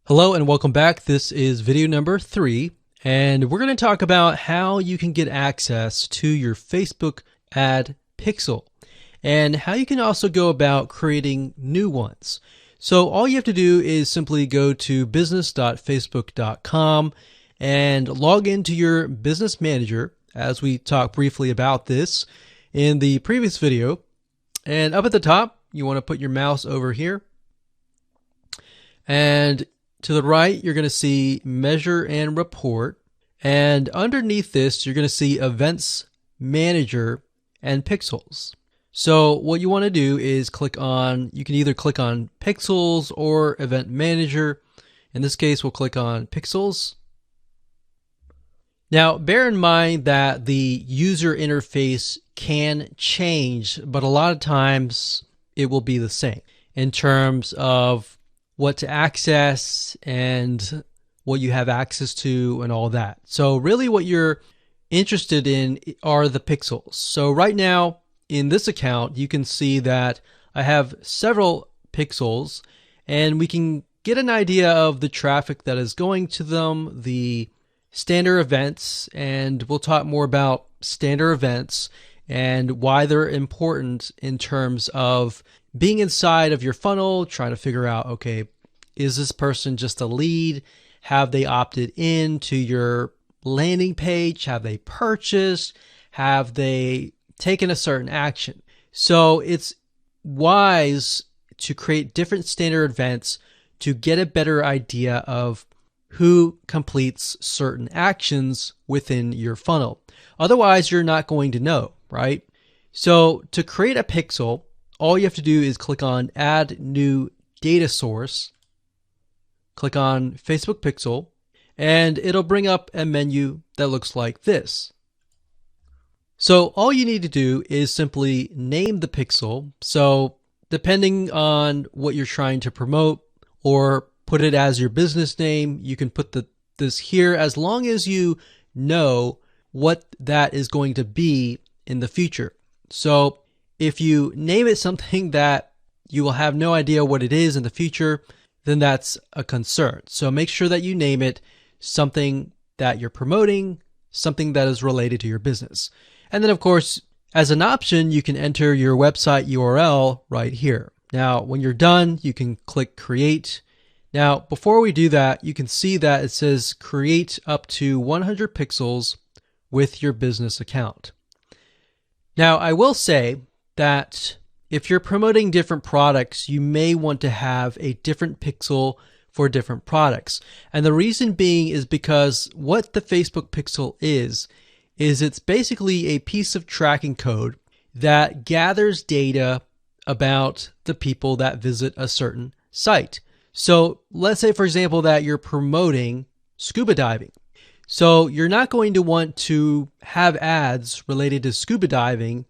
Hello and welcome back. This is video number 3, and we're going to talk about how you can get access to your Facebook ad pixel and how you can also go about creating new ones. So all you have to do is simply go to business.facebook.com and log into your business manager, as we talked briefly about this in the previous video. And up at the top, you want to put your mouse over here, and to the right, you're going to see Measure and Report. And underneath this, you're going to see Events Manager and Pixels. So what you want to do is you can either click on Pixels or Event Manager. In this case, we'll click on Pixels. Now, bear in mind that the user interface can change, but a lot of times it will be the same in terms of what to access and what you have access to and all that. So really what you're interested in are the pixels. So right now in this account, you can see that I have several pixels, and we can get an idea of the traffic that is going to them, the standard events, and we'll talk more about standard events and why they're important in terms of being inside of your funnel, trying to figure out, okay, is this person just a lead? Have they opted in to your landing page? Have they purchased? Have they taken a certain action? So it's wise to create different standard events to get a better idea of who completes certain actions within your funnel. Otherwise, you're not going to know, right? So to create a pixel, all you have to do is click on Add New Data Source, click on Facebook Pixel, and it'll bring up a menu that looks like this. So all you need to do is simply name the pixel. So depending on what you're trying to promote, or put it as your business name, you can put this here as long as you know what that is going to be in the future. So if you name it something that you will have no idea what it is in the future, then that's a concern. So make sure that you name it something that you're promoting, something that is related to your business. And then of course, as an option, you can enter your website URL right here. Now, when you're done, you can click Create. Now, before we do that, you can see that it says create up to 100 pixels with your business account. Now, I will say that if you're promoting different products, you may want to have a different pixel for different products. And the reason being is because what the Facebook pixel is it's basically a piece of tracking code that gathers data about the people that visit a certain site. So let's say, for example, that you're promoting scuba diving. So you're not going to want to have ads related to scuba diving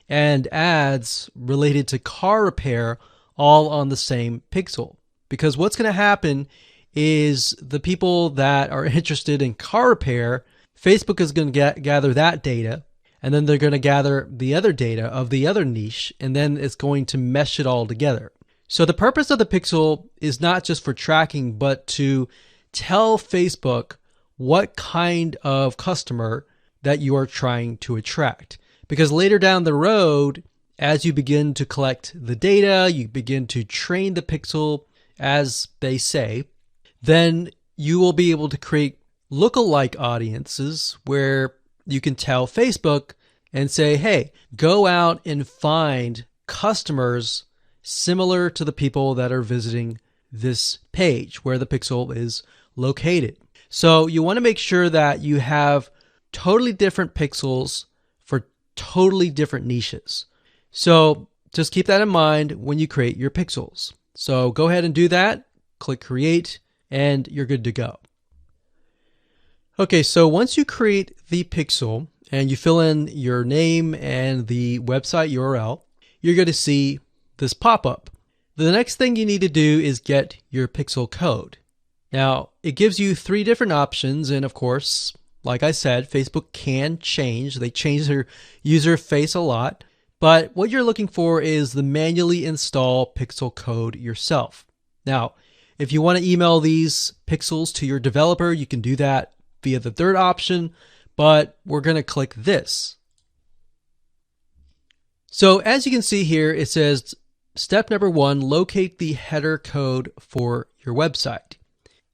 and ads related to car repair all on the same pixel. Because what's going to happen is the people that are interested in car repair, Facebook is going to gather that data, and then they're going to gather the other data of the other niche, and then it's going to mesh it all together. So the purpose of the pixel is not just for tracking, but to tell Facebook what kind of customer that you are trying to attract. Because later down the road, as you begin to collect the data, you begin to train the pixel, as they say, then you will be able to create lookalike audiences where you can tell Facebook and say, hey, go out and find customers similar to the people that are visiting this page where the pixel is located. So you want to make sure that you have totally different pixels for totally different niches. So just keep that in mind when you create your pixels. So go ahead and do that, click Create, and you're good to go. Okay, so once you create the pixel and you fill in your name and the website URL, you're going to see this pop-up. The next thing you need to do is get your pixel code. Now, it gives you 3 different options, and of course, like I said, Facebook can change. They change their user face a lot, but what you're looking for is the manually install pixel code yourself. Now, If you want to email these pixels to your developer, you can do that via the third option, but we're going to click this. So as you can see here, it says step number 1, locate the header code for your website.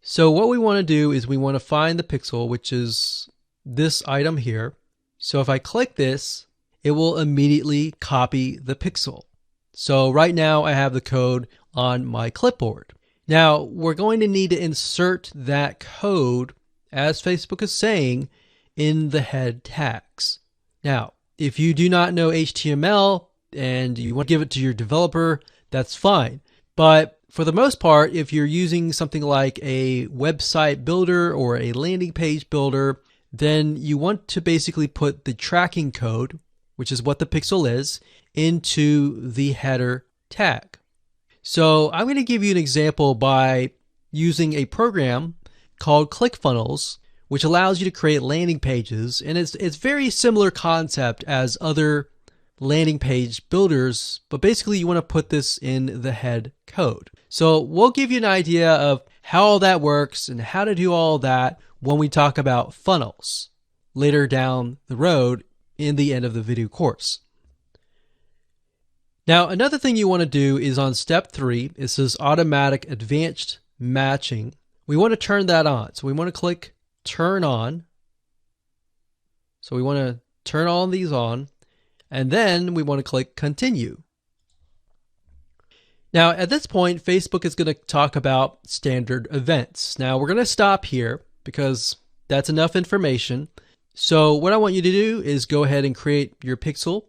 So what we want to do is we want to find the pixel, which is this item here. So if I click this, it will immediately copy the pixel. So right now I have the code on my clipboard. Now we're going to need to insert that code, as Facebook is saying, in the head tags. Now, if you do not know HTML and you want to give it to your developer, that's fine. But for the most part, if you're using something like a website builder or a landing page builder, then you want to basically put the tracking code, which is what the pixel is, into the header tag. So I'm going to give you an example by using a program called ClickFunnels, which allows you to create landing pages. And it's very similar concept as other landing page builders, but basically you want to put this in the head code. So we'll give you an idea of how all that works and how to do all that when we talk about funnels later down the road in the end of the video course. Now, another thing you want to do is on step 3, it says automatic advanced matching. We want to turn that on. So we want to click turn on. So we want to turn all these on, and then we want to click continue. Now, at this point, Facebook is going to talk about standard events. Now, we're going to stop here because that's enough information. So what I want you to do is go ahead and create your pixel,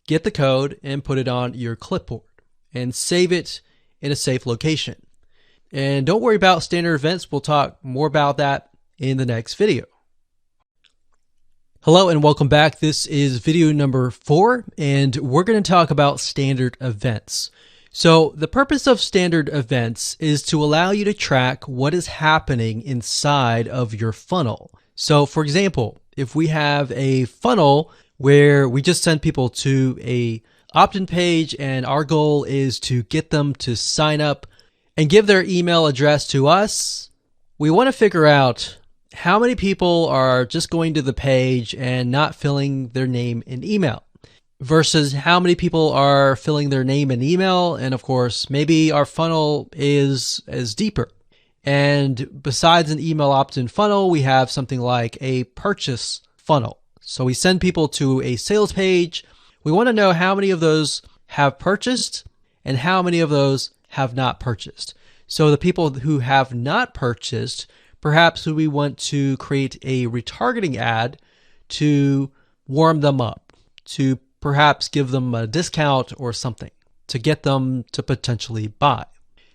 get the code, and put it on your clipboard and save it in a safe location. And don't worry about standard events. We'll talk more about that in the next video. Hello and welcome back. This is video number 4, and we're going to talk about standard events. So the purpose of standard events is to allow you to track what is happening inside of your funnel. So for example, if we have a funnel where we just send people to a opt-in page and our goal is to get them to sign up and give their email address to us, we want to figure out how many people are just going to the page and not filling their name and email versus how many people are filling their name and email. And of course, maybe our funnel is deeper. And besides an email opt-in funnel, we have something like a purchase funnel. So we send people to a sales page. We want to know how many of those have purchased and how many of those have not purchased. So the people who have not purchased, perhaps we want to create a retargeting ad to warm them up, to perhaps give them a discount or something to get them to potentially buy.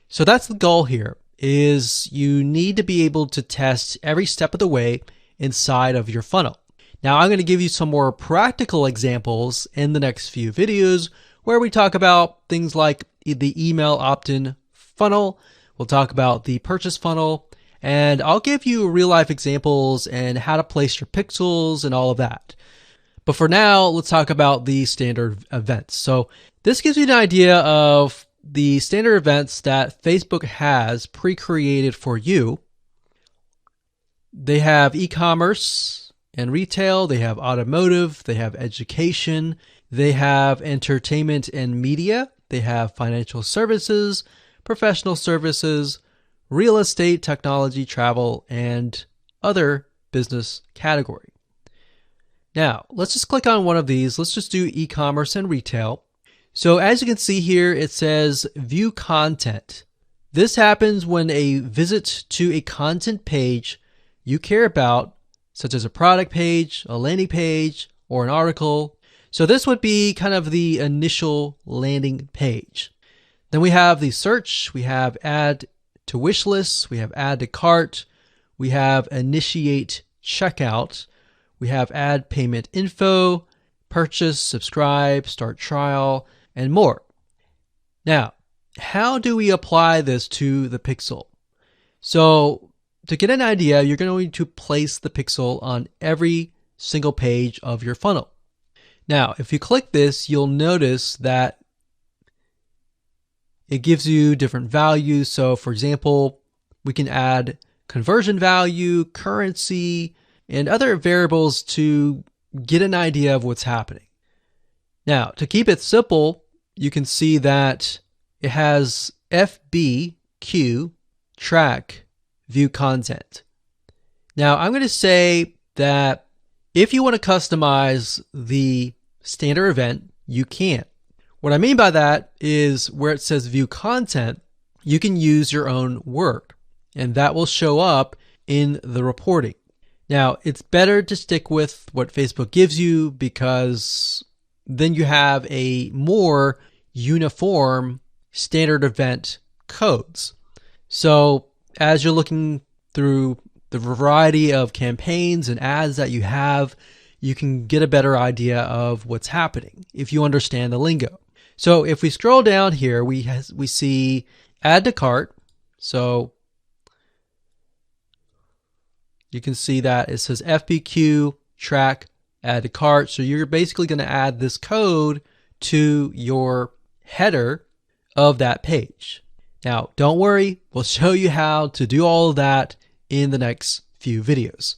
So that's the goal here, is you need to be able to test every step of the way inside of your funnel. Now I'm going to give you some more practical examples in the next few videos where we talk about things like the email opt-in funnel. We'll talk about the purchase funnel, and I'll give you real life examples and how to place your pixels and all of that. But for now, let's talk about the standard events. So this gives you an idea of the standard events that Facebook has pre-created for you. They have e-commerce and retail, they have automotive, they have education, they have entertainment and media, they have financial services, professional services, real estate, technology, travel, and other business category. Now, let's just click on one of these. Let's just do e-commerce and retail. So as you can see here, it says view content. This happens when a visit to a content page you care about, such as a product page, a landing page, or an article. So this would be kind of the initial landing page. Then we have the search, we have add to wish lists, we have add to cart, we have initiate checkout, we have add payment info, purchase, subscribe, start trial, and more. Now, how do we apply this to the pixel? So to get an idea, you're going to place the pixel on every single page of your funnel. Now, if you click this, you'll notice that it gives you different values. So for example, we can add conversion value, currency, and other variables to get an idea of what's happening. Now, to keep it simple, you can see that it has FBQ, track, view content. Now, I'm going to say that if you want to customize the standard event, you can. What I mean by that is where it says view content, you can use your own word, and that will show up in the reporting. Now, it's better to stick with what Facebook gives you because then you have a more uniform standard event codes. So as you're looking through the variety of campaigns and ads that you have, you can get a better idea of what's happening if you understand the lingo. So if we scroll down here, we see add to cart. So you can see that it says FBQ, track, add to cart. So you're basically going to add this code to your header of that page. Now, don't worry, we'll show you how to do all of that in the next few videos.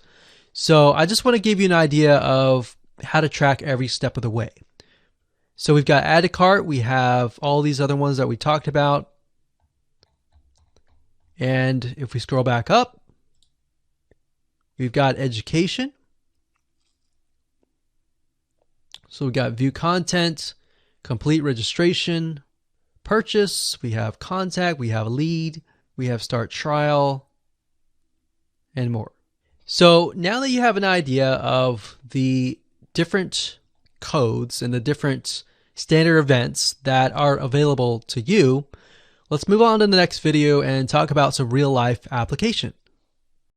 So I just want to give you an idea of how to track every step of the way. So we've got add to cart. We have all these other ones that we talked about. And if we scroll back up, we've got education. So we've got view content, complete registration, purchase, we have contact, we have lead, we have start trial, and more. So now that you have an idea of the different codes and the different standard events that are available to you, let's move on to the next video and talk about some real life application.